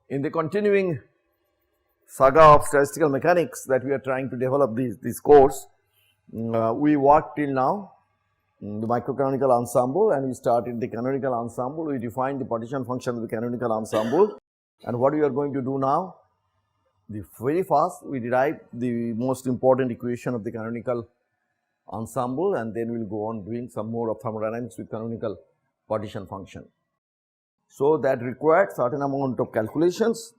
In the continuing saga of statistical mechanics that we are trying to develop this course, we worked till now the microcanonical ensemble, and we started the canonical ensemble. We defined the partition function of the canonical ensemble, and what we are going to do now, the very first we derive the most important equation of the canonical ensemble, and then we will go on doing some more of thermodynamics with canonical partition function. So, that required certain amount of calculations.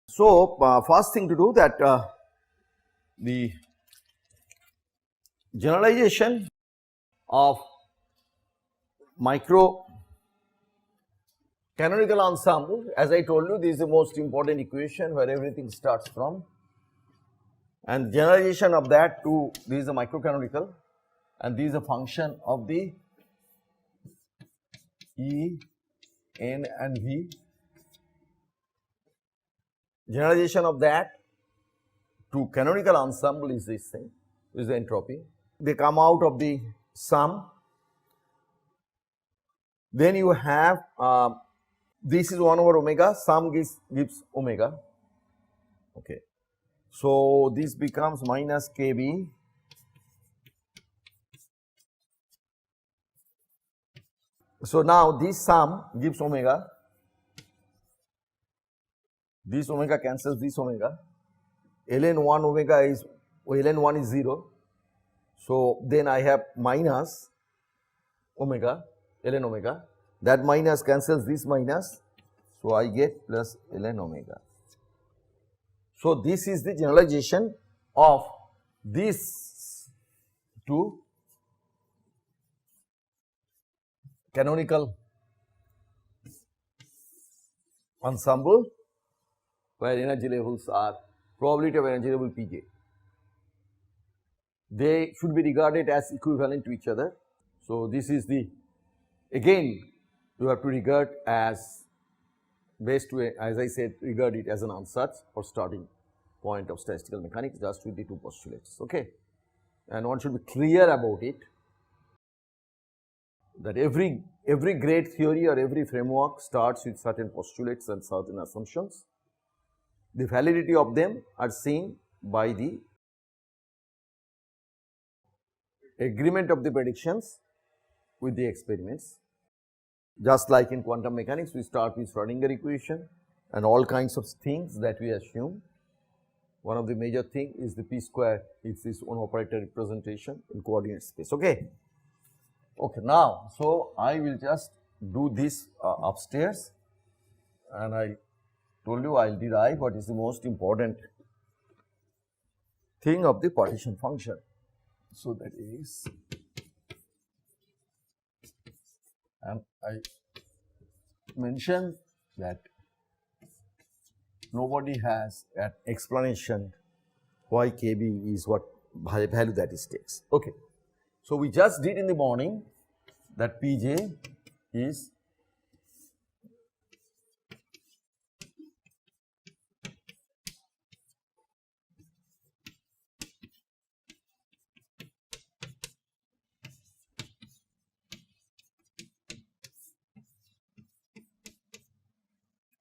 So, first thing to do that the generalization of micro canonical ensemble, as I told you, this is the most important equation where everything starts from, and generalization of that to this is a microcanonical, and this is a function of the E, N and V. Generalization of that to canonical ensemble is this thing, is the entropy. They come out of the sum. Then you have this is 1 over omega, sum gives omega. Okay. So, this becomes minus kb So, now this sum gives omega, this omega cancels this omega, ln 1 omega is ln 1 is 0. So, then I have minus omega, ln omega, that minus cancels this minus. So, I get plus ln omega. So, this is the generalization of this to canonical ensemble where energy levels are probability of energy level Pj. They should be regarded as equivalent to each other. So, this is the again you have to regard as best way, as I said, regard it as an ansatz for starting point of statistical mechanics just with the two postulates. Okay. And one should be clear about it that every great theory or every framework starts with certain postulates and certain assumptions. The validity of them are seen by the agreement of the predictions with the experiments. Just like in quantum mechanics, we start with Schrodinger equation and all kinds of things that we assume. One of the major thing is the p square is its own operator representation in coordinate space. Okay. Okay, now, so I will just do this upstairs, and I told you I will derive what is the most important thing of the partition function. So, that is, and I mentioned that nobody has an explanation why Kb is what value that it takes. Okay. So, we just did in the morning that Pj is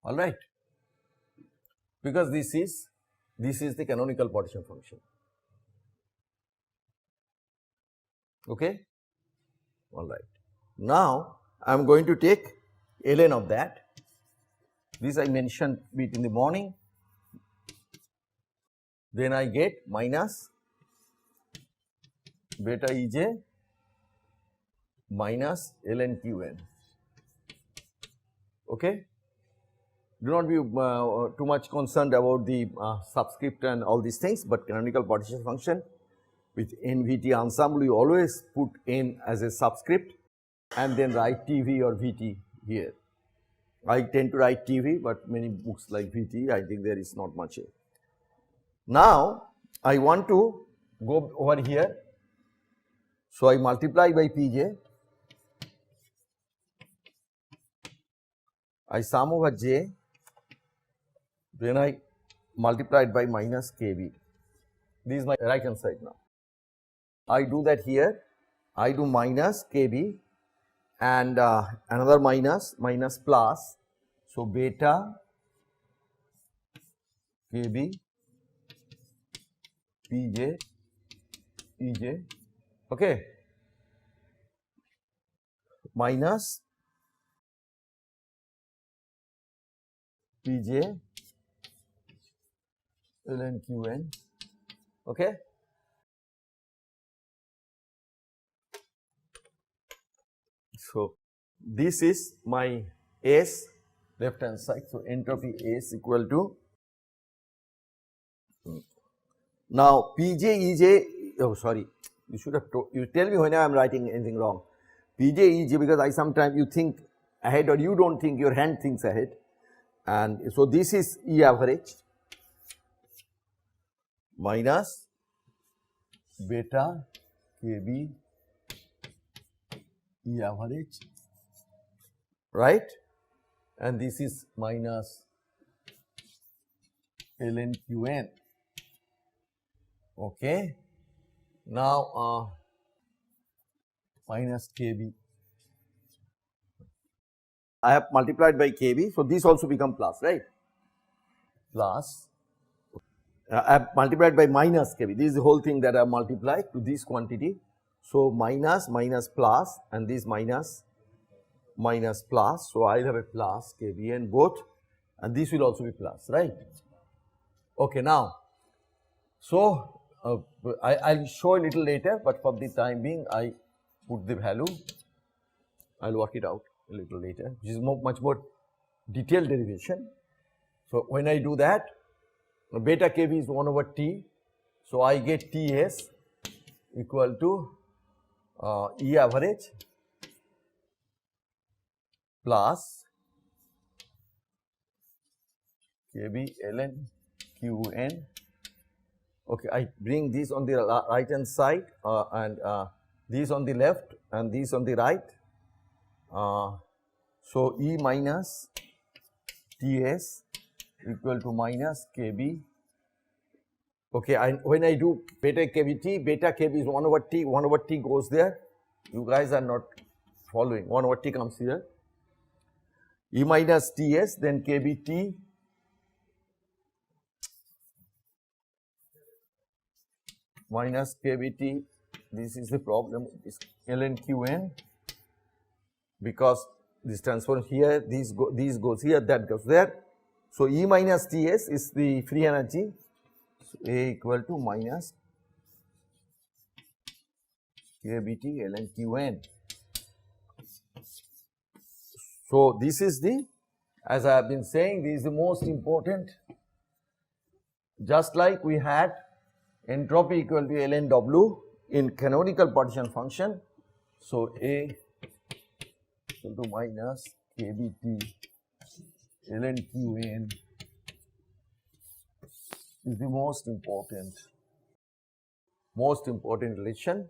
all right, because this is the canonical partition function. Okay. All right. Now, I am going to take ln of that. This I mentioned it in the morning. Then I get minus beta Ej minus ln Qn. Okay. Do not be too much concerned about the subscript and all these things, but canonical partition function with NVT ensemble you always put n as a subscript and then write TV or VT here. I tend to write TV, but many books like VT, I think there is not much here. Now, I want to go over here. So, I multiply by Pj, I sum over J, then I multiply it by minus Kb. This is my right hand side now. I do that here, I do minus Kb and another minus plus. So, beta Kb, Pj, Ej, okay, minus Pj, ln Qn, okay. So this is my S left hand side. So entropy S equal to, now Pj, Ej, oh sorry, you should have told, you tell me when I am writing anything wrong. Pj, Ej, because I sometimes you think ahead or you don't think, your hand thinks ahead. And so this is E average minus beta Kb E average, right, and this is minus ln Qn, okay. Now minus Kb, I have multiplied by Kb, so this also become plus, right, plus I have multiplied by minus Kb, this is the whole thing that I have multiplied to this quantity. So minus, minus plus, and this minus, minus plus, so I will have a plus Kb and both, and this will also be plus, right. Okay, now, so I will show a little later, but for the time being I put the value, I will work it out a little later, which is much more detailed derivation. So when I do that, beta Kb is 1 over T, so I get Ts equal to E average plus Kb ln Qn. Okay, I bring this on the right hand side and these on the left and these on the right. So E minus Ts equal to minus Kb. Okay, when I do beta Kb is 1 over T goes there. You guys are not following, 1 over T comes here. E minus Ts, then Kbt minus Kbt, this is the problem, this ln Qn, because this transform here, this goes here, that goes there. So E minus Ts is the free energy, so A equal to minus Kbt ln Qn. So this is the, as I have been saying, this is the most important, just like we had entropy equal to ln W in canonical partition function. So A equal to minus Kbt ln Qn is the most important relation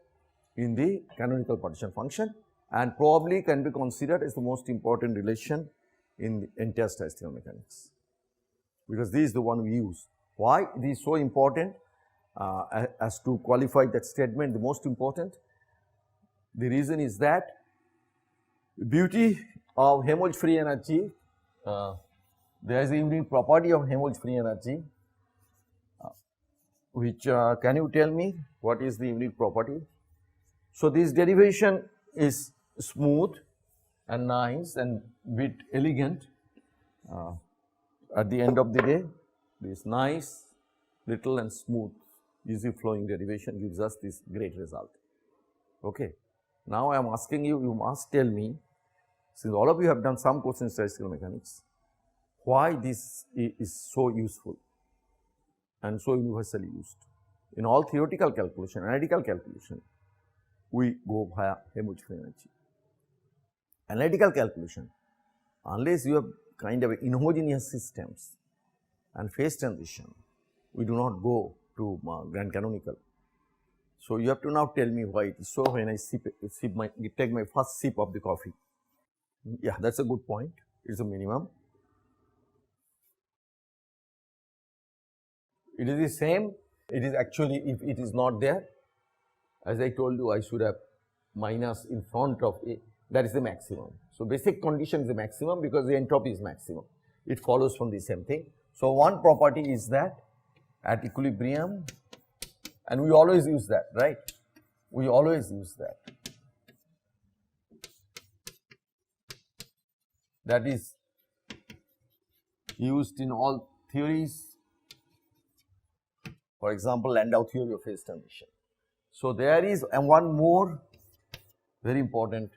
in the canonical partition function, and probably can be considered as the most important relation in the entire statistical mechanics, because this is the one we use. Why it is so important as to qualify that statement, the most important? The reason is that the beauty of Helmholtz free energy, there is a unique property of Helmholtz free energy, which can you tell me what is the unique property? So this derivation is smooth and nice and bit elegant. At the end of the day, this nice, little and smooth, easy flowing derivation gives us this great result. Okay. Now I am asking you, you must tell me, since all of you have done some course in statistical mechanics, why this is so useful and so universally used. In all theoretical calculation, analytical calculation, we go via Helmholtz free energy. Analytical calculation, unless you have kind of inhomogeneous systems and phase transition, we do not go to grand canonical. So you have to now tell me why it is so when I take my first sip of the coffee. Yeah, that's a good point. It's a minimum. It is the same. It is actually, if it is not there, as I told you, I should have minus in front of A, that is the maximum. So basic condition is the maximum because the entropy is maximum. it follows from the same thing. So, one property is that at equilibrium, and we always use that, right? We always use that. That is used in all theories, for example, Landau theory of phase transition. So, there is one more very important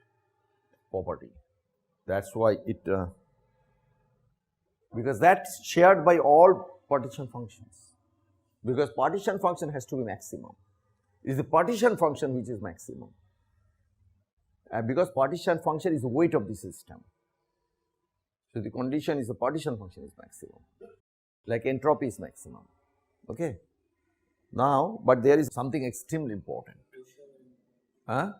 property. That is why it, because that is shared by all partition functions, because partition function has to be maximum. It is the partition function which is maximum, because partition function is the weight of the system. So, the condition is the partition function is maximum, like entropy is maximum. Okay. Now, but there is something extremely important. Huh?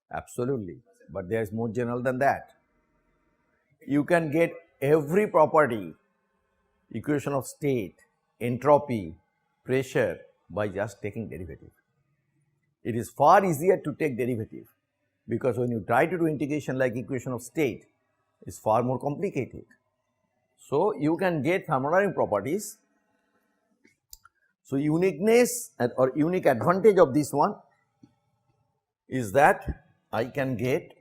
Absolutely, but there is more general than that. You can get every property, equation of state, entropy, pressure by just taking derivative. It is far easier to take derivative, because when you try to do integration like equation of state, it is far more complicated. So, you can get thermodynamic properties. So, uniqueness or unique advantage of this one is that I can get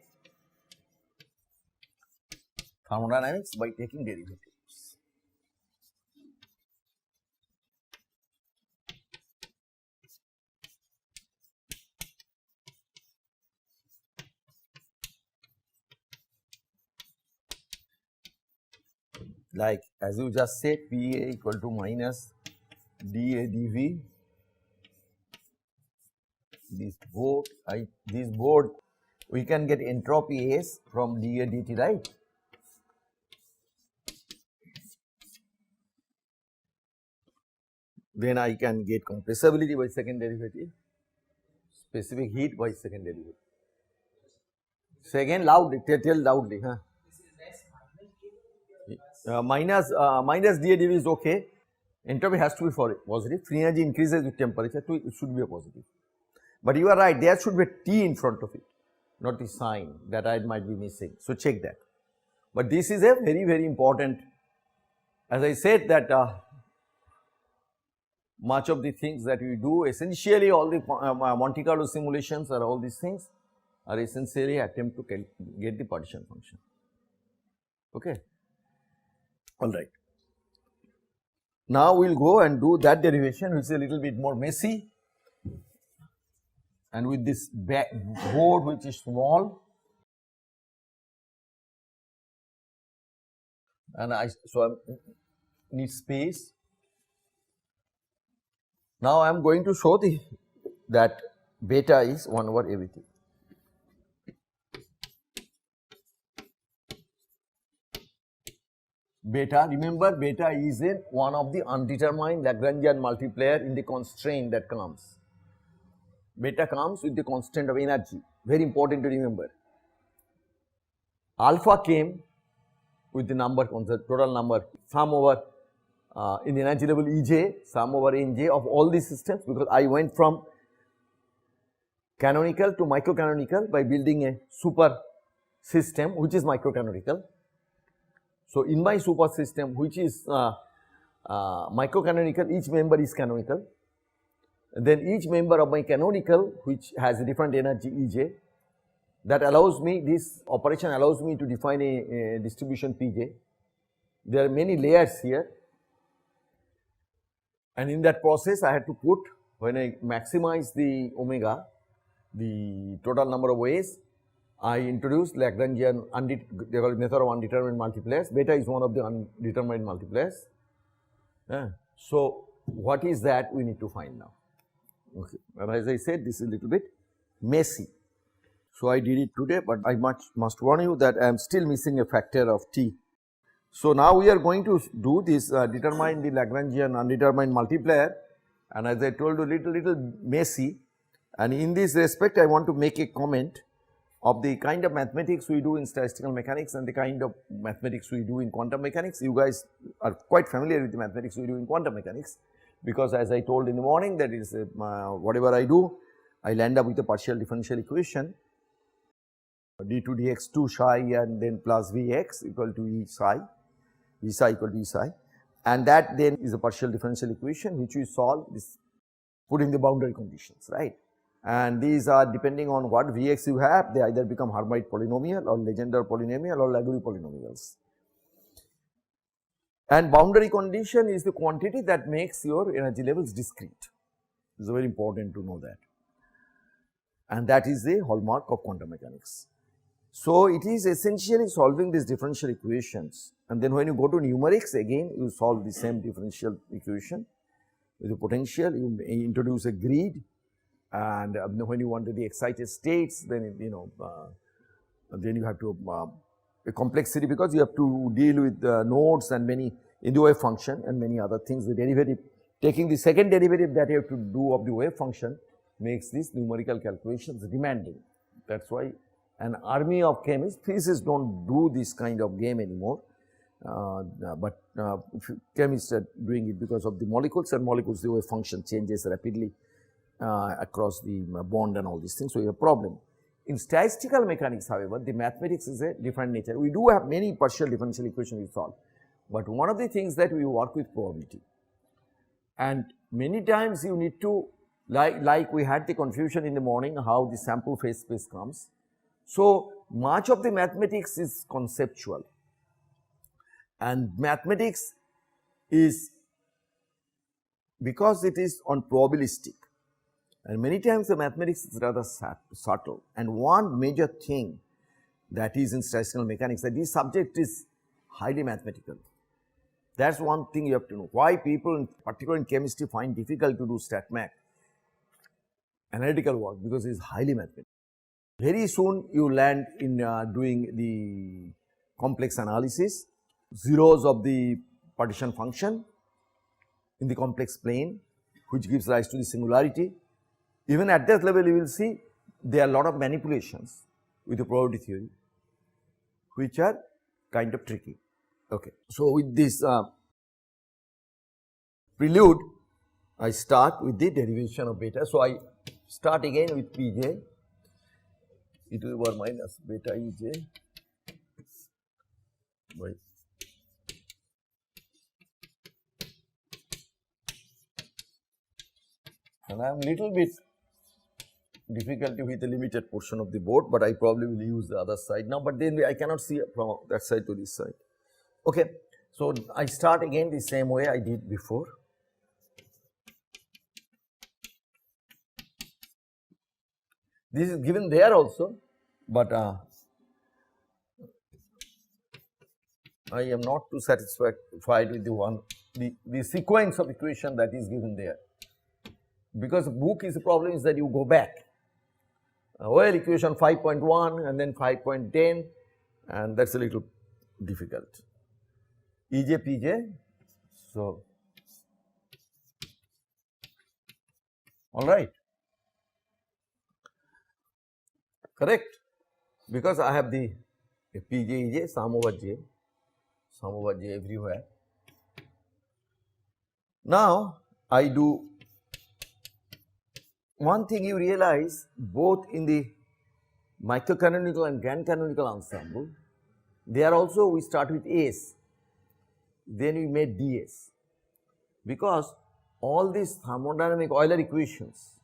thermodynamics by taking derivatives. Like as you just said, PA equal to minus dA dV. This board we can get entropy S from dA dt, right? Then I can get compressibility by second derivative, specific heat by second derivative. Say again loudly, tell loudly. Huh? Minus dA dV is okay. Entropy has to be for positive. Free energy increases with temperature, so it should be a positive. But you are right, there should be a T in front of it, not the sign that I might be missing. So, check that. But this is a very, very important, as I said that much of the things that we do, essentially all the Monte Carlo simulations or all these things are essentially attempt to get the partition function. Okay. All right. Now, we will go and do that derivation, which is a little bit more messy, and with this board which is small, and I need space. Now, I am going to show that beta is 1 over everything. Beta, remember beta is one of the undetermined Lagrangian multiplier in the constraint that comes. Beta comes with the constant of energy, very important to remember. Alpha came with the number constant, total number, sum over in the energy level Ej, sum over Nj of all these systems, because I went from canonical to microcanonical by building a super system which is microcanonical. So, in my super system which is microcanonical, each member is canonical. Then each member of my canonical which has a different energy Ej, that allows me, this operation allows me to define a distribution Pj. There are many layers here, and in that process I had to put, when I maximize the omega, the total number of ways, I introduced Lagrangian method of undetermined multipliers. Beta is one of the undetermined multipliers. So, what is that we need to find now. Okay. And as I said, this is a little bit messy. So, I did it today, but I must warn you that I am still missing a factor of T. So, now we are going to do this determine the Lagrangian undetermined multiplier, and as I told you, little messy, and in this respect I want to make a comment of the kind of mathematics we do in statistical mechanics and the kind of mathematics we do in quantum mechanics. You guys are quite familiar with the mathematics we do in quantum mechanics, because as I told in the morning, that is whatever I do, I will end up with a partial differential equation d2 dx 2 psi and then plus Vx equal to E psi, E psi equal to E psi, and that then is a partial differential equation which we solve this putting the boundary conditions, right. And these are depending on what Vx you have, they either become Hermite polynomial or Legendre polynomial or Lagrange polynomials. And boundary condition is the quantity that makes your energy levels discrete. It is very important to know that, and that is the hallmark of quantum mechanics. So, it is essentially solving these differential equations, and then when you go to numerics again you solve the same differential equation with the potential, you introduce a grid, and when you want the excited states, then then you have to a complexity, because you have to deal with nodes and many in the wave function and many other things. The derivative, taking the second derivative that you have to do of the wave function makes these numerical calculations demanding. That is why an army of chemists, physicists do not do this kind of game anymore, but chemists are doing it because of the molecules, and molecules the wave function changes rapidly across the bond and all these things. So, you have a problem. In statistical mechanics, however, the mathematics is a different nature. We do have many partial differential equations we solve, but one of the things that we work with probability, and many times you need to, like we had the confusion in the morning how the sample phase space comes. So, much of the mathematics is conceptual, and mathematics is, because it is on probabilistic, and many times the mathematics is rather subtle, and one major thing that is in statistical mechanics, that this subject is highly mathematical. That is one thing you have to know, why people particularly in chemistry find difficult to do stat math analytical work, because it is highly mathematical. Very soon you land in doing the complex analysis, zeros of the partition function in the complex plane, which gives rise to the singularity. Even at that level you will see there are a lot of manipulations with the probability theory which are kind of tricky. Okay. So, with this prelude, I start with the derivation of beta. So, I start again with Pj e to the power minus beta Ej by and I am little bit difficulty with the limited portion of the board, but I probably will use the other side now, but then I cannot see from that side to this side. Okay. So, I start again the same way I did before. This is given there also, but I am not too satisfied with the sequence of equation that is given there, because the book is the problem is that you go back. Well, equation 5.1 and then 5.10, and that is a little difficult. Ej Pj, so all right, correct, because I have the Pj Ej sum over j everywhere. Now, I do one thing, you realize both in the microcanonical and grand canonical ensemble, they are also, we start with S, then we made ds, because all these thermodynamic Euler equations,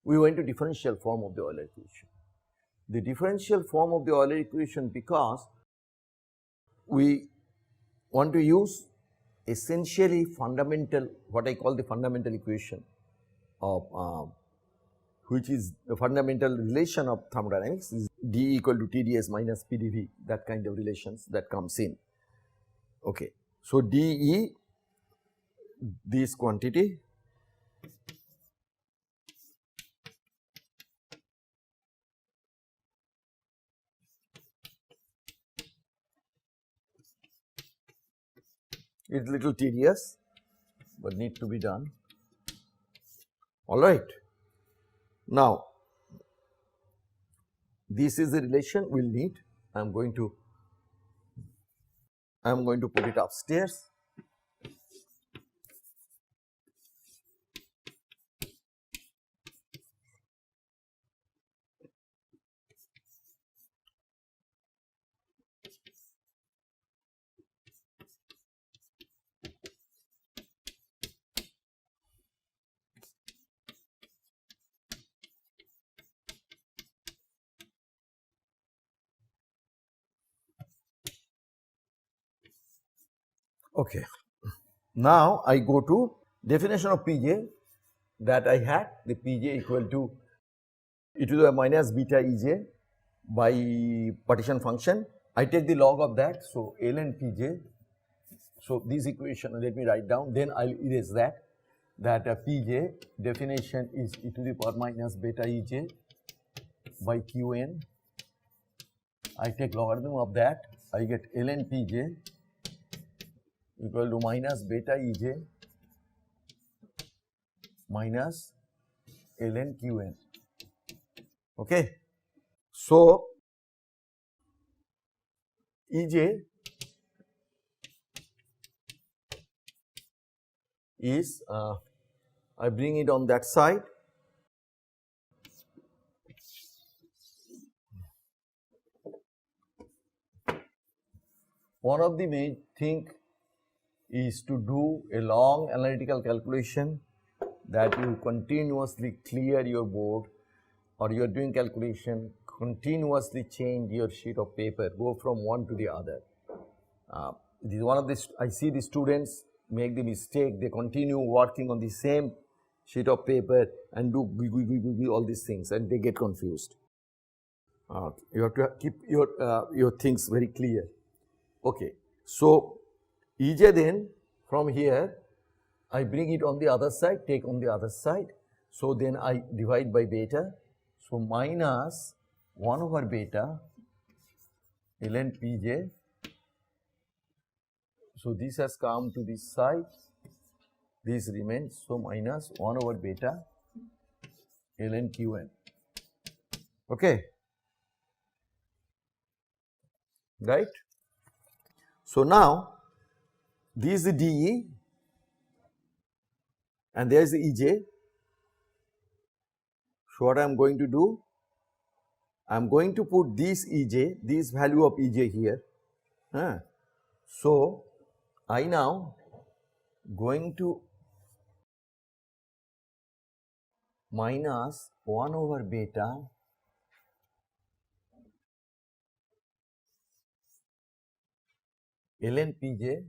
we went to differential form of the Euler equation. The differential form of the Euler equation, because we want to use essentially fundamental, what I call the fundamental equation of which is the fundamental relation of thermodynamics is d equal to Tds minus Pdv, that kind of relations that comes in. Okay. So, dE, this quantity is little tedious, but need to be done. All right. Now, this is the relation we will need. I am going to put it upstairs. Okay. Now I go to definition of Pj that I had, the Pj equal to e to the minus beta Ej by partition function. I take the log of that, so ln Pj. So this equation, let me write down, then I'll erase that. That Pj definition is e to the power minus beta Ej by Qn. I take logarithm of that, I get ln Pj equal to minus beta Ej minus ln Qn. Okay. So Ej is, I bring it on that side. One of the main thing is to do a long analytical calculation, that you continuously clear your board, or you are doing calculation, continuously change your sheet of paper, go from one to the other. This is one of the, I see the students make the mistake, they continue working on the same sheet of paper and do all these things, and they get confused. You have to keep your things very clear. Okay. So Ej then from here I bring it on the other side, take on the other side. So then I divide by beta. So minus 1 over beta ln Pj. So this has come to this side, this remains, so minus 1 over beta ln Qn. Okay. Right. So now this is the dE and there is the Ej. So what I am going to do? I am going to put this Ej, this value of Ej here. So I now going to minus 1 over beta ln Pj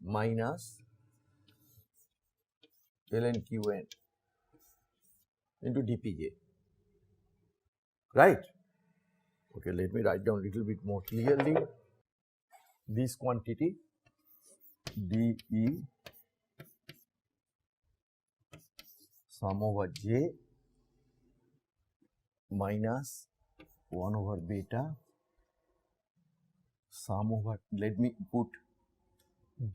minus ln Qn into dPj, right? Okay, let me write down a little bit more clearly. This quantity dE sum over j minus 1 over beta sum over, let me put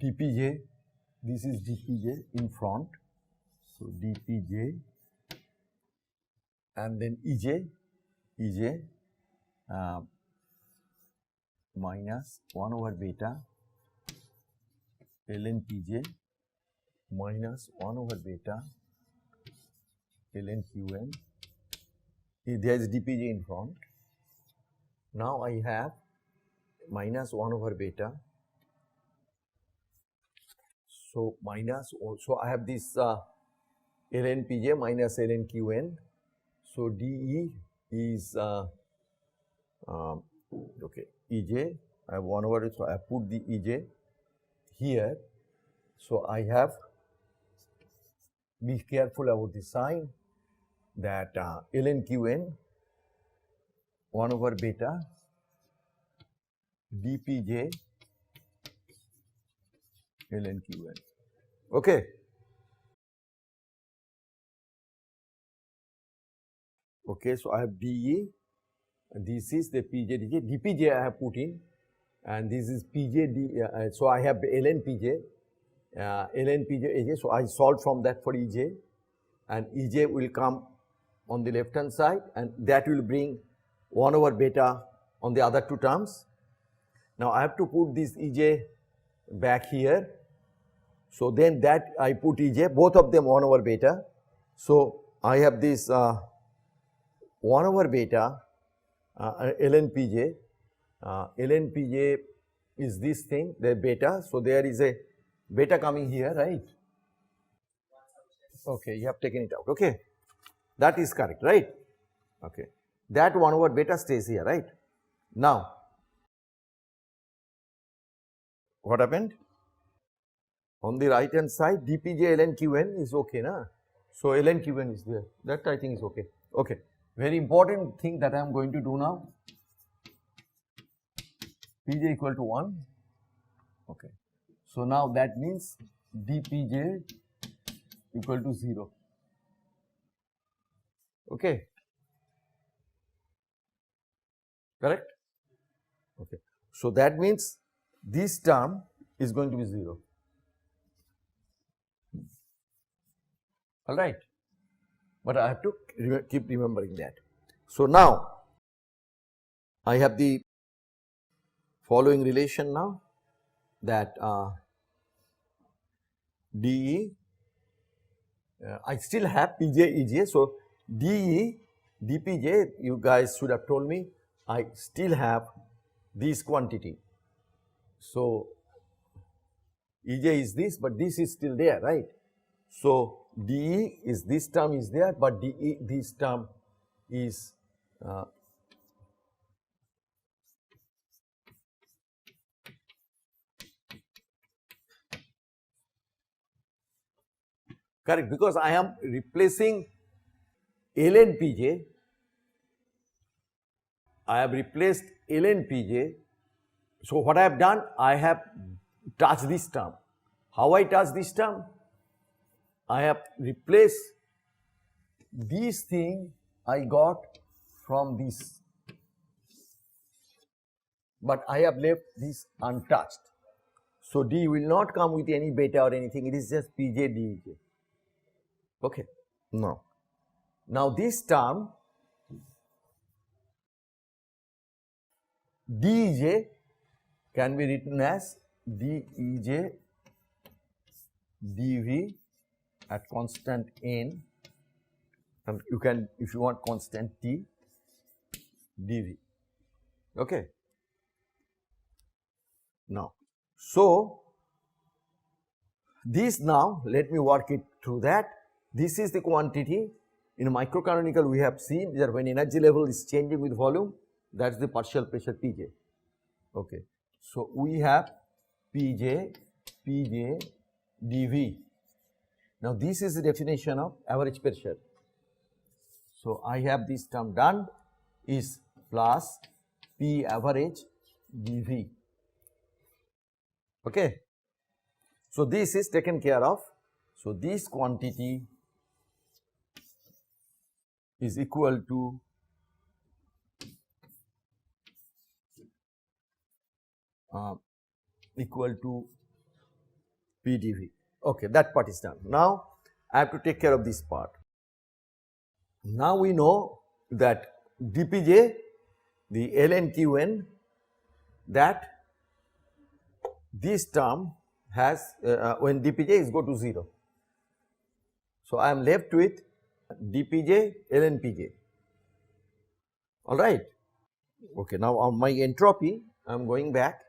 dPj, this is dPj in front, so dPj and then Ej minus 1 over beta ln Pj minus 1 over beta ln Qn. There is dPj in front. Now I have minus 1 over beta. So minus, also I have this ln Pj minus ln Qn. So dE is okay, Ej, I have 1 over it, so I put the Ej here. So I have, be careful about the sign, that ln Qn 1 over beta dPj ln Qn. Okay. Okay, so I have dE, this is the Pj dj, dPj I have put in, and this is Pj d, so I have ln Pj, ln Pj Ej, so I solved from that for Ej, and Ej will come on the left hand side, and that will bring 1 over beta on the other two terms. Now I have to put this Ej back here. So then that I put Ej, both of them 1 over beta. So I have this 1 over beta ln Pj. Ln Pj is this thing, the beta. So there is a beta coming here, right? Okay, you have taken it out. Okay, that is correct, right? Okay, that 1 over beta stays here, right? Now what happened? On the right hand side, dpj ln qn is okay, na? So ln qn is there. That I think is okay. Okay. Very important thing that I am going to do now. Pj equal to 1. Okay. So now that means dpj equal to 0. Okay. Correct? Okay. So that means this term is going to be 0. Alright. But I have to keep remembering that. So now I have the following relation now, that dE, I still have Pj Ej, so dE dPj, you guys should have told me I still have this quantity. So Ej is this, but this is still there, right? So dE is, this term is there, but dE, this term is correct, because I am replacing ln Pj, I have replaced ln Pj. So what I have done, I have touched this term. How I touch this term? I have replaced this thing I got from this, but I have left this untouched. So D will not come with any beta or anything, it is just Pj Dej. Okay. Now this term Dej can be written as Dej dV at constant n, and you can, if you want, constant t dV. Okay. Now, so this, now let me work it through that. This is the quantity. In microcanonical we have seen that when energy level is changing with volume, that is the partial pressure Pj. Okay. So we have Pj dV. Now this is the definition of average pressure. So I have this term done, is plus P average dV. Okay. So this is taken care of. So this quantity is equal to PdV. Okay, that part is done. Now I have to take care of this part. Now we know that dPj, the ln Qn, that this term has when dPj is go to 0. So I am left with dPj ln Pj. All right. Okay. Now my entropy, I am going back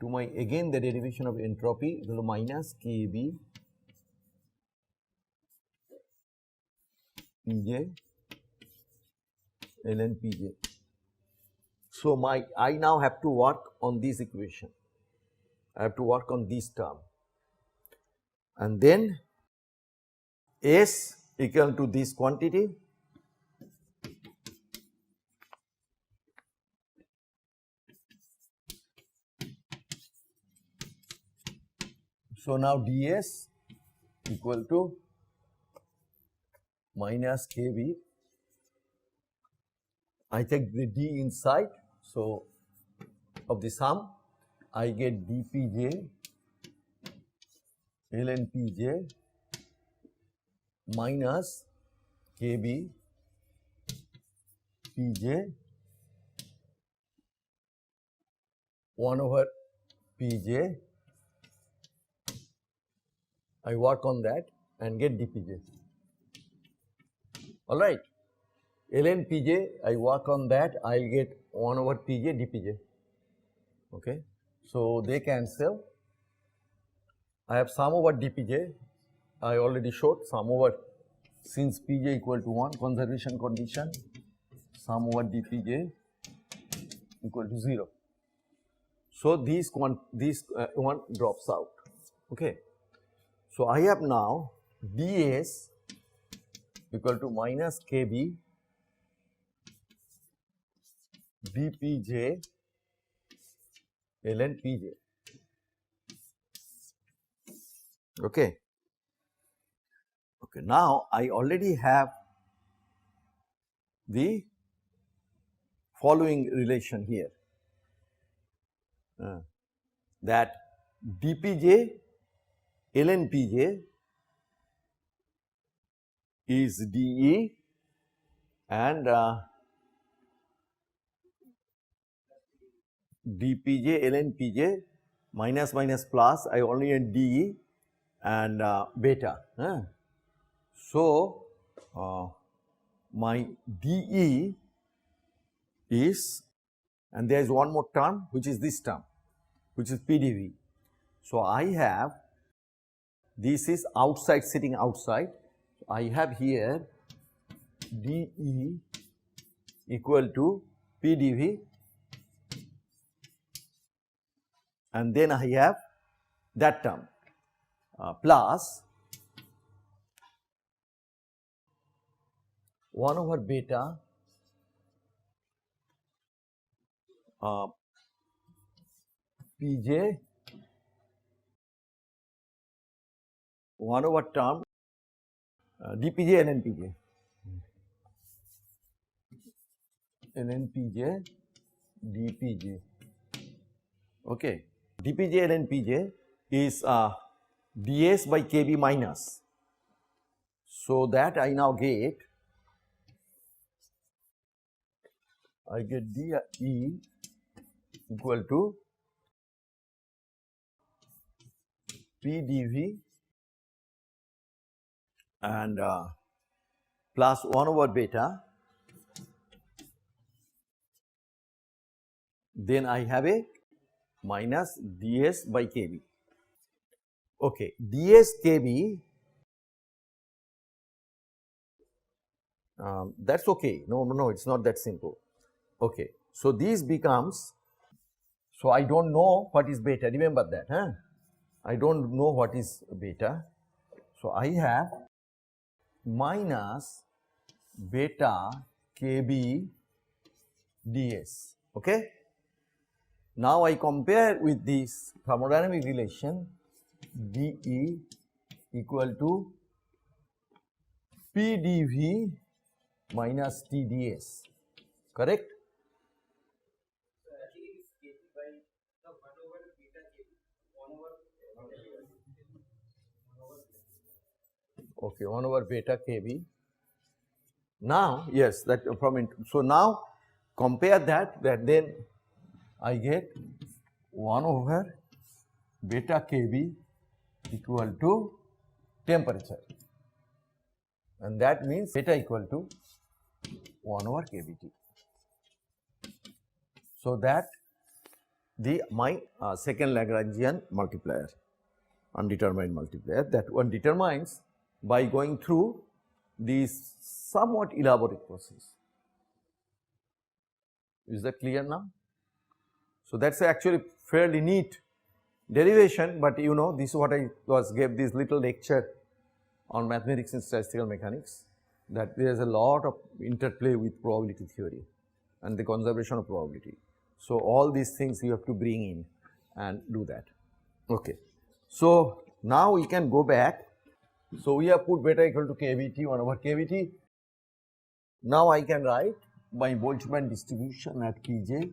to my, again the derivation of entropy, minus Kb Pj ln Pj. So I now have to work on this equation. I have to work on this term, and then S equal to this quantity. So now ds equal to minus Kb. I take the d inside, so of the sum I get dPj ln Pj minus Kb Pj 1 over Pj. I work on that and get dPj. All right. ln Pj, I work on that, I will get 1 over Pj dPj. Okay. So they cancel. I have sum over dPj. I already showed sum over, since Pj equal to 1, conservation condition, sum over dPj equal to 0. So, this one drops out. Okay. So, I have now ds equal to minus kb dpj ln pj. Okay. Okay. Now, I already have the following relation here, that dpj ln pj is dE and dpj ln pj minus minus plus, I only need dE and beta. So, my dE is, and there is one more term which is this term, which is pdV. So, I have, this is outside, sitting outside, I have here dE equal to pdV, and then I have that term plus 1 over beta pj 1 over term dpj ln pj dpj. Okay. dpj ln pj is ds by kb minus. So, that I now get, I get dE equal to pdV and plus 1 over beta, then I have a minus ds by kb. Okay, ds kb, that is okay, no, it is not that simple. Okay, so this becomes, so I do not know what is beta, remember that, I do not know what is beta. So, I have minus beta kb ds. Okay. Now, I compare with this thermodynamic relation dE equal to pdV minus TdS, correct? Okay, 1 over beta kb. Now, yes, that from it. So, now compare that then I get 1 over beta kb equal to temperature, and that means beta equal to 1 over kBT. So, that my second Lagrangian multiplier, undetermined multiplier, that one determines by going through this somewhat elaborate process. Is that clear now? So, that is actually fairly neat derivation, but you know, this is what I gave this little lecture on mathematics and statistical mechanics, that there is a lot of interplay with probability theory and the conservation of probability. So, all these things you have to bring in and do that. Okay. So, now we can go back. So, we have put beta equal to kBT 1 over kBT. Now, I can write my Boltzmann distribution at Pj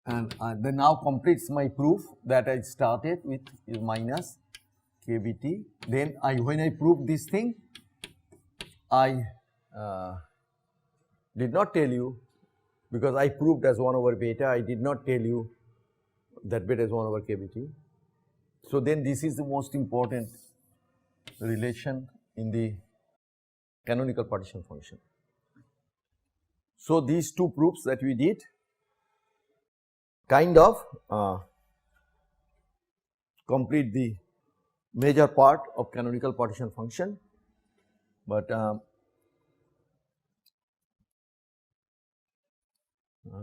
and then now completes my proof that I started with is minus kBT. Then when I prove this thing, I did not tell you, because I proved as 1 over beta, I did not tell you that beta is 1 over kBT. So, then this is the most important relation in the canonical partition function. So, these two proofs that we did kind of complete the major part of canonical partition function, but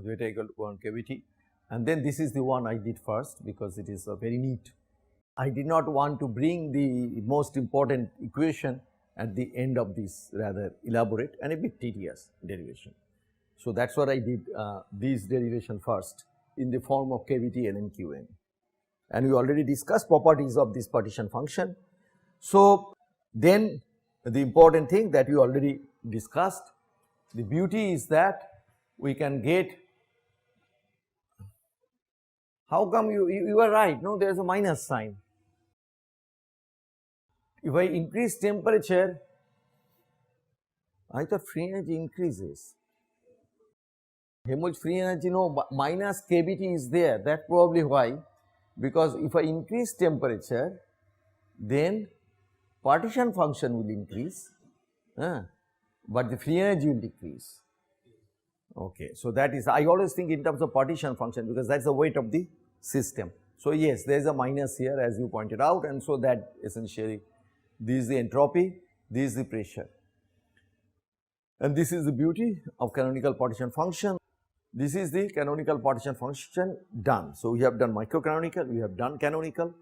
zeta equal to 1 kVt, and then this is the one I did first because it is very neat. I did not want to bring the most important equation at the end of this rather elaborate and a bit tedious derivation. So, that is what I did this derivation first in the form of kVt ln Qn, and we already discussed properties of this partition function. So, then the important thing that we already discussed, the beauty is that we can get, how come you are right, no, there is a minus sign. If I increase temperature, I thought free energy increases. How free energy, no, minus kBT is there, that probably why, because if I increase temperature, then partition function will increase, but the free energy will decrease. Okay, so that is, I always think in terms of partition function because that is the weight of the system. So yes, there is a minus here as you pointed out, and so that essentially this is the entropy, this is the pressure, and this is the beauty of canonical partition function. This is the canonical partition function done. So we have done microcanonical, we have done canonical.